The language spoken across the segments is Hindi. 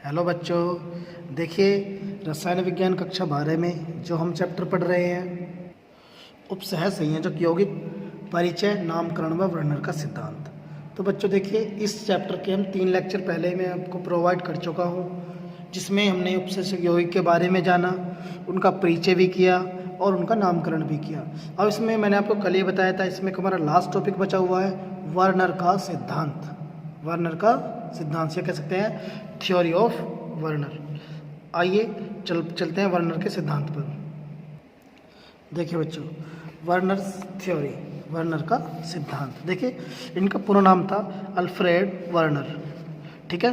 हेलो बच्चों, देखिए रसायन विज्ञान कक्षा 12 में जो हम चैप्टर पढ़ रहे हैं उपसह संयोजक यौगिक परिचय नामकरण व वर्णन का सिद्धांत। तो बच्चों देखिए, इस चैप्टर के हम 3 लेक्चर पहले मैं आपको प्रोवाइड कर चुका हूँ, जिसमें हमने उपसह यौगिक के बारे में जाना, उनका परिचय भी किया और उनका नामकरण भी किया। अब इसमें मैंने आपको कल ही बताया था, इसमें हमारा लास्ट टॉपिक बचा हुआ है वर्नर का सिद्धांत। वर्नर का सिद्धांत से कह सकते हैं थ्योरी ऑफ वर्नर। आइए चलते हैं वर्नर के सिद्धांत पर। देखिए बच्चों, वर्नर थ्योरी, वर्नर का सिद्धांत। देखिए, इनका पूरा नाम था अल्फ्रेड वर्नर। ठीक है,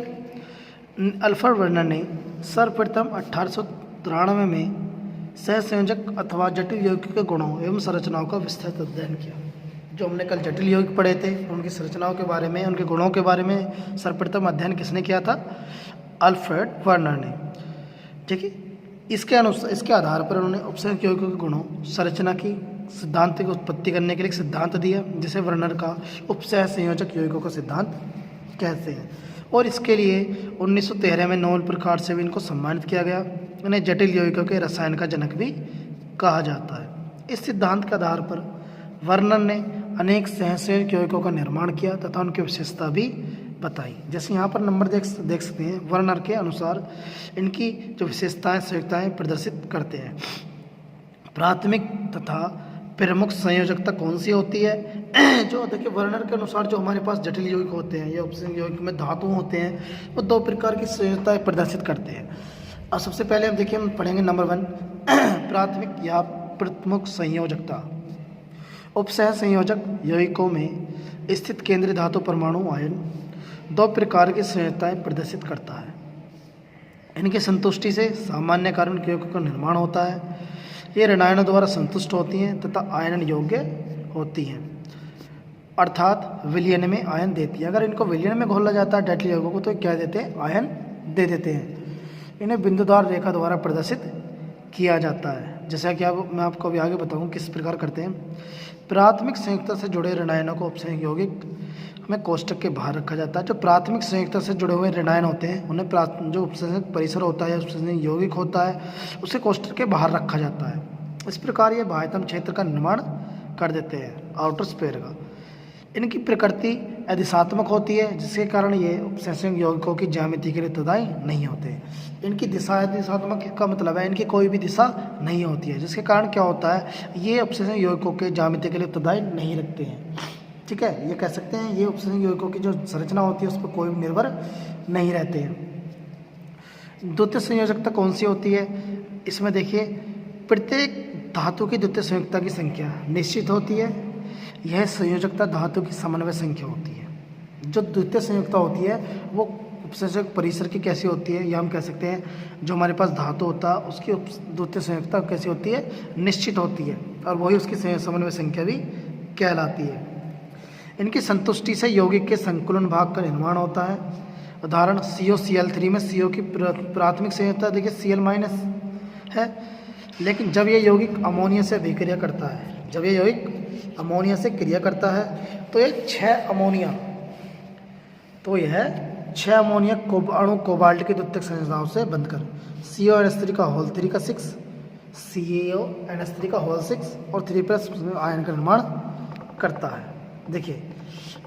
अल्फ्रेड वर्नर ने सर्वप्रथम 1893 में सहसंयोजक अथवा जटिल यौगिक के गुणों एवं संरचनाओं का विस्तृत अध्ययन किया। जो हमने कल जटिल यौगिक पढ़े थे, उनकी संरचनाओं के बारे में, उनके गुणों के बारे में सर्वप्रथम अध्ययन किसने किया था? अल्फ्रेड वर्नर ने। ठीक है, इसके आधार पर उन्होंने उपसंयोजक यौगिकों के गुणों संरचना की सिद्धांत की उत्पत्ति करने के लिए एक सिद्धांत दिया, जिसे वर्नर का उपसह संयोजक यौगिकों का सिद्धांत कहते हैं। और इसके लिए 1913 में नोबेल पुरस्कार से भी इनको सम्मानित किया गया। इन्हें जटिल यौगिकों के रसायन का जनक भी कहा जाता है। इस सिद्धांत के आधार पर वर्नर ने अनेक सहसंयोजक यौगिकों का निर्माण किया तथा उनकी विशेषता भी बताई। जैसे यहाँ पर नंबर देख सकते हैं, वर्नर के अनुसार इनकी जो विशेषताएं संयुक्ताएं प्रदर्शित करते हैं। प्राथमिक तथा प्रमुख संयोजकता कौन सी होती है? जो देखिए, वर्नर के अनुसार जो हमारे पास जटिल यौगिक होते हैं या उपसंयोजक यौगिक में धातु होते हैं, वो 2 प्रकार की संयोजकताएं प्रदर्शित करते हैं। अब सबसे पहले हम देखिए, हम पढ़ेंगे नंबर 1 प्राथमिक या प्रमुख संयोजकता। उपसह संयोजक यौगिकों में स्थित केंद्रीय धातु परमाणु आयन 2 प्रकार की संयोजकताएं प्रदर्शित करता है। इनकी संतुष्टि से सामान्य कार्बनिक यौगिकों का निर्माण होता है। ये ऋणायनों द्वारा संतुष्ट होती हैं तथा आयनन योग्य होती हैं, अर्थात विलयन में आयन देती है। अगर इनको विलयन में घोला जाता है जटिल यौगिकों को, तो क्या देते हैं? आयन दे देते हैं। इन्हें बिंदुदार रेखा द्वारा प्रदर्शित किया जाता है। जैसा कि मैं आपको अभी आगे बताऊँ किस प्रकार करते हैं। प्राथमिक संयुक्ता से जुड़े ऋणायनों को उपसंयोजक यौगिक में कोष्टक के बाहर रखा जाता है। जो प्राथमिक संयुक्ता से जुड़े हुए ऋणायन होते हैं, उन्हें जो उपसंयोजक परिसर होता है, उपसंयोजक यौगिक होता है, उसे कोष्टक के बाहर रखा जाता है। इस प्रकार ये बाह्यतम क्षेत्र का निर्माण कर देते हैं, आउटर स्फीयर का। इनकी प्रकृति अधिशात्मक होती है, जिसके कारण ये उपसंयोजक यौगिकों की ज्यामिति के लिए तदाई नहीं होते। इनकी दिशा अधिशात्मक का मतलब है इनकी कोई भी दिशा नहीं होती है, जिसके कारण क्या होता है, ये उपसंयोजक यौगिकों के ज्यामिति के लिए तदाई नहीं रखते हैं। ठीक है, ये कह सकते हैं ये उपसंयोजक यौगिकों की जो संरचना होती है उस पर कोई भी निर्भर नहीं रहते हैं। द्वितीय संयोजकता कौन सी होती है? इसमें देखिए, प्रत्येक धातु की द्वितीय संयोजकता की संख्या निश्चित होती है। यह संयोजकता धातु की समन्वय संख्या होती है। जो द्वितीय संयोजकता होती है वो उपसंयोजक परिसर की कैसी होती है, या हम कह सकते हैं जो हमारे पास धातु होता है उसकी द्वितीय संयोजकता कैसी होती है? निश्चित होती है, और वही उसकी समन्वय संख्या भी कहलाती है। इनकी संतुष्टि से यौगिक के संकुलन भाग का निर्माण होता है। उदाहरण COCl3 में CO की प्राथमिक संयोजकता देखिए Cl- है, लेकिन जब यह यौगिक अमोनिया से अभिक्रिया करता है, जब यह यौगिक अमोनिया से क्रिया करता है, तो ये 6 अमोनिया अणु कोबाल्ट की द्वितीयक संरचनाओं से बनकर CONH3 का होल 3 का 6, CaONH3 का होल 6 और 3+ आयन का निर्माण करता है। देखिए,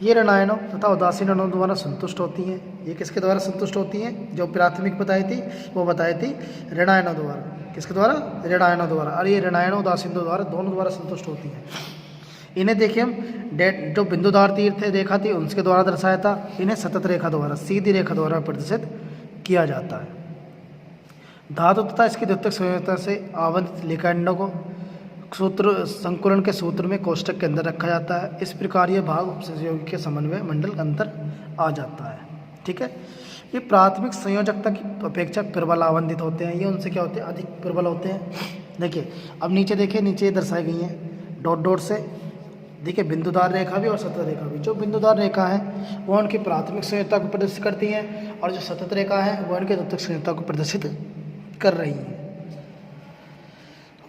ये ऋणायनों तथा उदासीन अणुओं द्वारा संतुष्ट होती हैं। ये किसके द्वारा संतुष्ट होती हैं? जो प्राथमिक बताई थी वो बताई थी ऋणायनों द्वारा। किसके द्वारा? ऋणायनों द्वारा। और ये ऋणायनों उदासीन द्वारा, दोनों द्वारा संतुष्ट होती हैं। इन्हें देखिए, हम जो बिंदुदार तीर थे रेखा थी उनके द्वारा दर्शाया था। इन्हें सतत रेखा द्वारा, सीधी रेखा द्वारा प्रदर्शित किया जाता है। धातु तथा इसकी द्वितीयक संयोजकता से आवंटित लिगैंडों को सूत्र संकुलन के सूत्र में कोष्टक के अंदर रखा जाता है। इस प्रकार ये भाग उपसंयोजक यौगिक के समन्वय मंडल के अंदर आ जाता है। ठीक है, ये प्राथमिक संयोजकता की अपेक्षा प्रबल आवंटित होते हैं। ये उनसे क्या होते हैं? अधिक प्रबल होते हैं। देखिए, अब नीचे देखिए, नीचे ये दर्शाई गई हैं डॉट डॉट से। देखिए, बिंदुदार रेखा भी और सतत रेखा भी। जो बिंदुदार रेखा है वो उनकी प्राथमिक संयोजकता को प्रदर्शित करती हैं, और जो सतत रेखा है वो उनके द्वितीयक संयोजकता को प्रदर्शित कर रही है।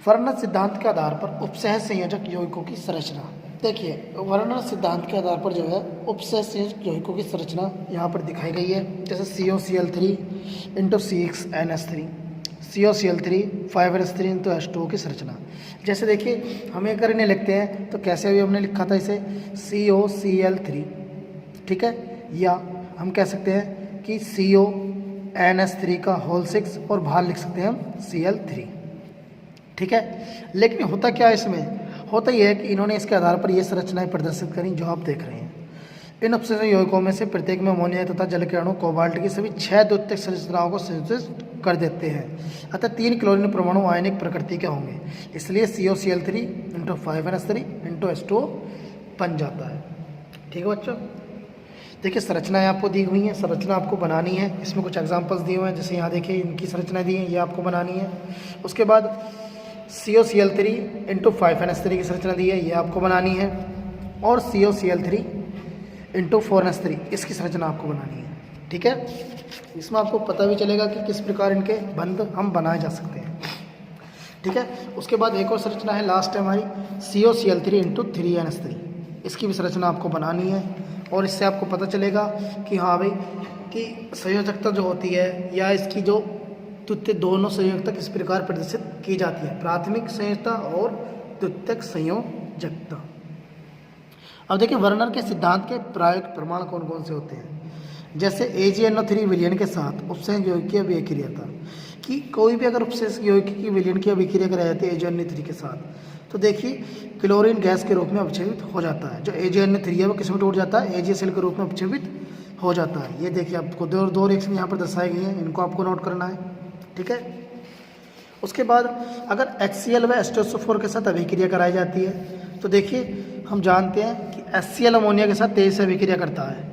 वर्नर सिद्धांत के आधार पर उपसह संयोजक यौगिकों की संरचना। देखिए वर्णन सिद्धांत के आधार पर जो है उपसह संयोजक यौगिकों की संरचना यहाँ पर दिखाई गई है। जैसे COCl3 into CXNS3, COCl3 5NS3 into H2O की संरचना। जैसे देखिए हमें अगर इन्हें लिखते हैं तो कैसे अभी हमने लिखा था इसे COCl3, ठीक है, या हम कह सकते हैं कि CONS3 का होल 6 और बाहर लिख सकते हैं हम Cl3, ठीक है। लेकिन होता क्या है इसमें, होता यह है कि इन्होंने इसके आधार पर ये संरचनाएं प्रदर्शित करी जो आप देख रहे हैं। इन अपसरण यौगिकों में से प्रत्येक में अमोनिया तथा जल के अणु कोबाल्ट की सभी 6 द्वितीयक संरचनाओं को संयोजित कर देते हैं। अतः 3 क्लोरीन परमाणु आयनिक प्रकृति के होंगे, इसलिए COCl3 into 5NS3 into H2O बन जाता है। ठीक है बच्चों, देखिए संरचनाएं आपको दी हुई हैं, संरचना आपको बनानी है। इसमें कुछ एग्जांपल्स दिए हुए हैं, जैसे यहाँ देखिए इनकी संरचना दी है, ये आपको बनानी है। उसके बाद COCl3 इंटू 5NS3 की संरचना दी है, ये आपको बनानी है। और COCl3 इंटू 4NS3 इसकी संरचना आपको बनानी है, ठीक है। इसमें आपको पता भी चलेगा कि किस प्रकार इनके बंध हम बनाए जा सकते हैं, ठीक है। उसके बाद एक और संरचना है, लास्ट है हमारी COCl3 इंटू 3NS3, इसकी भी संरचना आपको बनानी है। और इससे आपको पता चलेगा कि हाँ भाई कि संयोजकता जो होती है या इसकी जो द्वितीय दोनों संयोजकता किस प्रकार प्रदर्शित की जाती है, प्राथमिक संयोजकता और द्वितीयक संयोजकता। अब देखिए वर्नर के सिद्धांत के प्रायोगिक प्रमाण कौन कौन से होते हैं। जैसे AgNO3 विलयन के साथ उपसंयोजक यौगिक की अभिक्रियाता, कि कोई भी अगर उपसंयोजक यौगिक की विलयन की अभिक्रिया कराई जाती है AgNO3 के साथ, तो देखिए क्लोरीन गैस के रूप में अपक्षेपित हो जाता है। जो AgNO3 है वो किस में टूट जाता है, AgCl के रूप में अपक्षेपित हो जाता है। ये देखिए आपको दो रिएक्शन यहाँ पर दर्शाई गई हैं, इनको आपको नोट करना है, ठीक है। उसके बाद अगर HCl व H2SO4 के साथ अभिक्रिया कराई जाती है तो देखिए हम जानते हैं कि HCl अमोनिया के साथ तेज से अभिक्रिया करता है।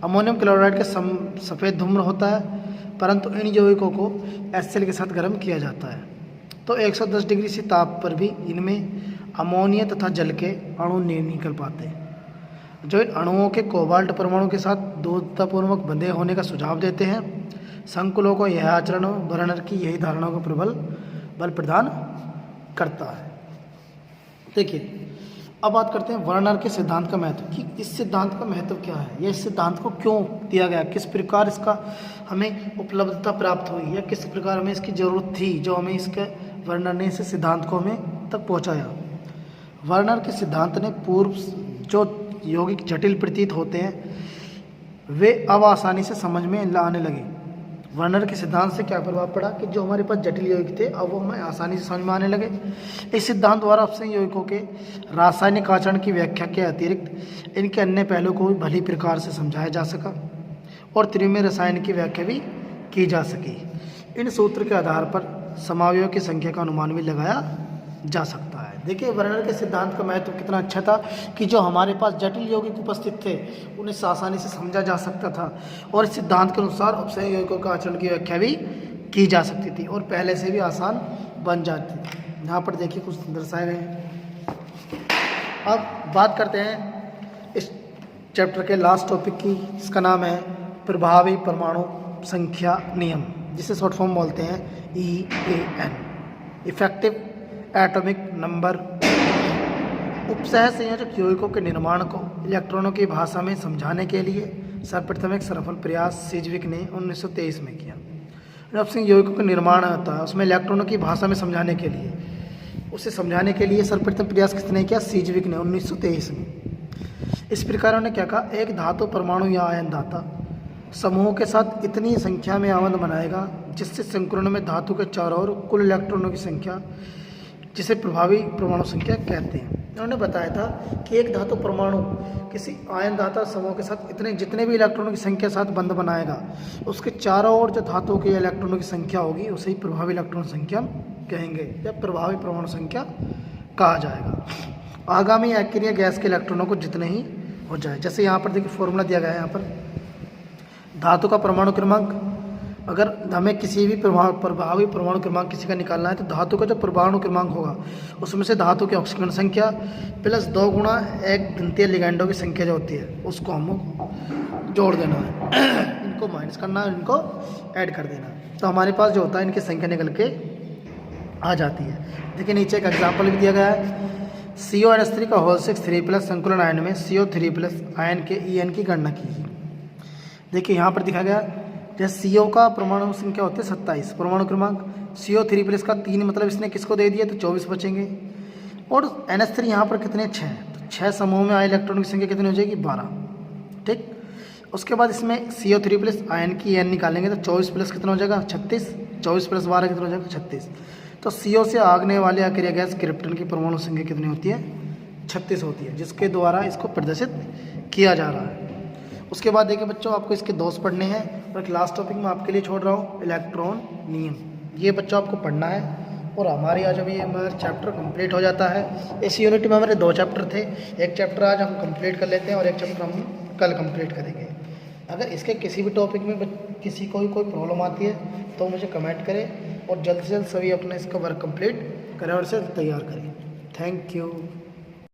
अमोनियम क्लोराइड के सफ़ेद धूम्र होता है, परंतु इन यौगिकों को HCl के साथ गर्म किया जाता है। तो 110 डिग्री से ताप पर भी इनमें अमोनिया तथा जल के अणु नहीं निकल पाते, जो इन अणुओं के कोबाल्ट परमाणु के साथ दूरतापूर्वक बंधे होने का सुझाव देते हैं। संकुलों को यह आचरण वर्नर की यही धारणाओं को प्रबल बल प्रदान करता है। देखिए अब बात करते हैं वर्नर के सिद्धांत का महत्व, कि इस सिद्धांत का महत्व क्या है, या इस सिद्धांत को क्यों दिया गया, किस प्रकार इसका हमें उपलब्धता प्राप्त हुई, या किस प्रकार हमें इसकी ज़रूरत थी, जो हमें इसके वर्नर ने इस सिद्धांत को हमें तक पहुंचाया। वर्नर के सिद्धांत ने पूर्व जो यौगिक जटिल प्रतीत होते हैं वे अब आसानी से समझ में आने लगे। वर्नर के सिद्धांत से क्या प्रभाव पड़ा कि जो हमारे पास जटिल यौगिक थे अब वो हमें आसानी से समझ में आने लगे। इस सिद्धांत द्वारा अपसंयोजक यौगिकों के रासायनिक आचरण की व्याख्या के अतिरिक्त इनके अन्य पहलुओं को भी भली प्रकार से समझाया जा सका और त्रिमेय रसायन की व्याख्या भी की जा सकी। इन सूत्र के आधार पर समावयवों की संख्या का अनुमान भी लगाया जा सकता है। देखिए वर्नर के सिद्धांत का महत्व कितना अच्छा था कि जो हमारे पास जटिल यौगिक उपस्थित थे उन्हें आसानी से समझा जा सकता था और इस सिद्धांत के अनुसार अपसंयोजक यौगिकों का आचरण की व्याख्या भी की जा सकती थी और पहले से भी आसान बन जाती थी। यहाँ पर देखिए कुछ दर्शाए गए हैं। अब बात करते हैं इस चैप्टर के लास्ट टॉपिक की, इसका नाम है प्रभावी परमाणु संख्या नियम, जिसे शॉर्ट फॉर्म बोलते हैं EAN, इफेक्टिव एटॉमिक नंबर। उपसह संयोजक यौगिकों के निर्माण को इलेक्ट्रॉनों की भाषा में समझाने के लिए सर्वप्रथम एक सफल प्रयास सिजविक ने 1923 में किया। उपसंयोजक यौगिकों का निर्माण होता है उसमें इलेक्ट्रॉनों की भाषा में समझाने के लिए, उसे समझाने के लिए सर्वप्रथम प्रयास किसने किया, सिजविक ने 1923 में। इस प्रकार उन्होंने क्या कहा, एक धातु परमाणु या आयन दाता समूहों के साथ इतनी संख्या में आबंध बनाएगा जिससे संकुलन में धातु के चारों ओर कुल इलेक्ट्रॉनों की संख्या, जिसे प्रभावी परमाणु संख्या कहते हैं। उन्होंने बताया था कि एक धातु परमाणु किसी आयन दाता समूह के साथ जितने भी इलेक्ट्रॉनों की संख्या साथ बंध बनाएगा उसके चारों ओर जो धातु के इलेक्ट्रॉनों की संख्या होगी उसे ही प्रभावी इलेक्ट्रॉन संख्या कहेंगे या प्रभावी परमाणु संख्या कहा जाएगा। आगामी अक्रिय गैस के इलेक्ट्रॉनों को जितने ही हो जाए, जैसे यहाँ पर देखिए फॉर्मूला दिया गया है। यहाँ पर धातु का परमाणु क्रमांक, अगर हमें किसी भी प्रभावी परमाणु क्रमांक किसी का निकालना है तो धातु का जो परमाणु क्रमांक होगा उसमें से धातु की ऑक्सीजन संख्या प्लस 2 गुणा एक घंटीय लिगैंडों की संख्या जो होती है उसको हम जोड़ देना है, इनको माइनस करना है, इनको ऐड कर देना है, तो हमारे पास जो होता है इनकी संख्या निकल के आ जाती है। देखिए नीचे एक एग्जाम्पल भी दिया गया है। CONH3 का होल 6 3+ संकुलन आयन में CO3+ आयन के EN की गणना कीजिए। देखिए यहाँ पर दिखा गया, जैसे CO का परमाणु संख्या होती है 27, परमाणु क्रमांक CO3+ का 3, मतलब इसने किसको दे दिया तो 24 बचेंगे। और NH3 यहाँ पर कितने 6, तो 6 समूह में आए इलेक्ट्रॉन की संख्या कितनी हो जाएगी 12। ठीक, उसके बाद इसमें CO3+ आयन की EN निकालेंगे तो 24+ कितना हो जाएगा 36, 24+ 12 कितना हो जाएगा 36। तो CO से आगने वाले अक्रिय गैस क्रिप्टन की परमाणु संख्या कितनी होती है 36 होती है, जिसके द्वारा इसको प्रदर्शित किया जा रहा है। उसके बाद देखिए बच्चों, आपको इसके दोष पढ़ने हैं और एक लास्ट टॉपिक मैं आपके लिए छोड़ रहा हूँ, इलेक्ट्रॉन नियम। ये बच्चों आपको पढ़ना है और हमारी आज अभी हमारा चैप्टर कंप्लीट हो जाता है। इस यूनिट में हमारे 2 चैप्टर थे, एक चैप्टर आज हम कंप्लीट कर लेते हैं और एक चैप्टर हम कल कंप्लीट करेंगे। अगर इसके किसी भी टॉपिक में किसी को भी कोई प्रॉब्लम आती है तो मुझे कमेंट करें और जल्द से जल्द सभी अपने इसका वर्क कंप्लीट करें और इसे तैयार करें। Thank you.